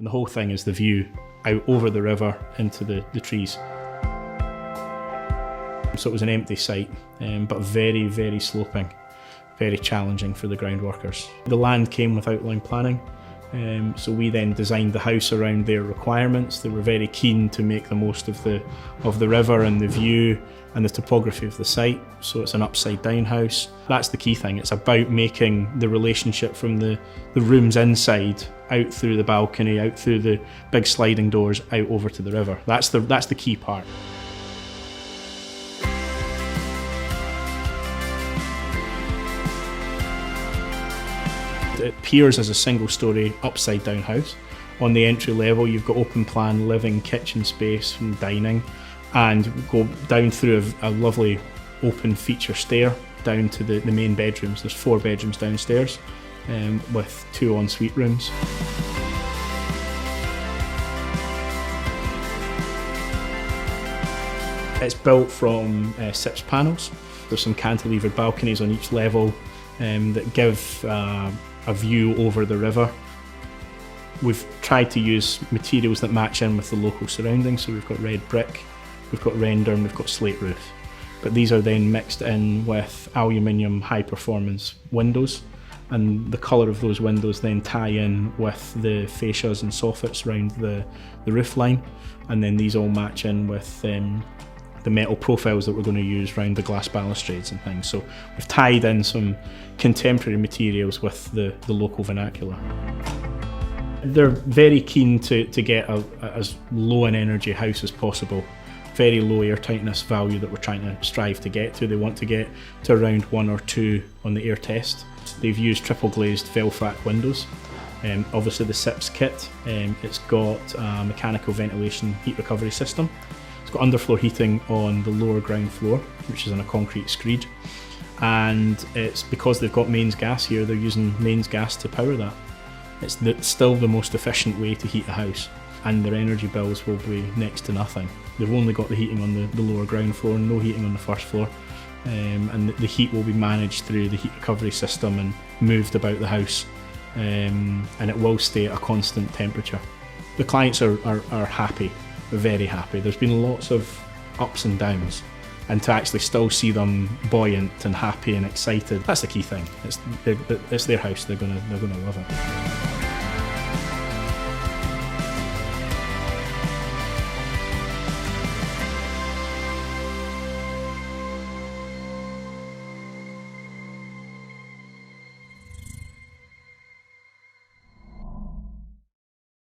And the whole thing is the view out over the river into the trees. So it was an empty site, but very, very sloping, very challenging for the ground workers. The land came with outline planning, so we then designed the house around their requirements. They were very keen to make the most of the river and the view and the topography of the site, so it's an upside down house. That's the key thing. It's about making the relationship from the rooms inside, out through the balcony, out through the big sliding doors, out over to the river. That's the key part. It appears as a single-storey upside-down house. On the entry level, you've got open-plan living, kitchen space and dining, and go down through a lovely open feature stair down to the main bedrooms. There's 4 bedrooms downstairs with 2 ensuite rooms. It's built from SIPS panels. There's some cantilevered balconies on each level that give a view over the river. We've tried to use materials that match in with the local surroundings, so we've got red brick, we've got render and we've got slate roof. But these are then mixed in with aluminium high performance windows, and the colour of those windows then tie in with the fascias and soffits around the roof line, and then these all match in with the metal profiles that we're going to use around the glass balustrades and things. So we've tied in some contemporary materials with the local vernacular. They're very keen to get as low in energy house as possible. Very low air tightness value that we're trying to strive to get to. They want to get to around 1 or 2 on the air test. They've used triple glazed Velfrac windows. Obviously the SIPS kit, it's got a mechanical ventilation heat recovery system. It's got underfloor heating on the lower ground floor, which is on a concrete screed. And it's because they've got mains gas here, they're using mains gas to power that. It's still the most efficient way to heat a house, and their energy bills will be next to nothing. They've only got the heating on the lower ground floor, no heating on the first floor. And the heat will be managed through the heat recovery system and moved about the house, and it will stay at a constant temperature. The clients are happy, very happy. There's been lots of ups and downs, and to actually still see them buoyant and happy and excited, that's the key thing. It's their house, they're gonna love it.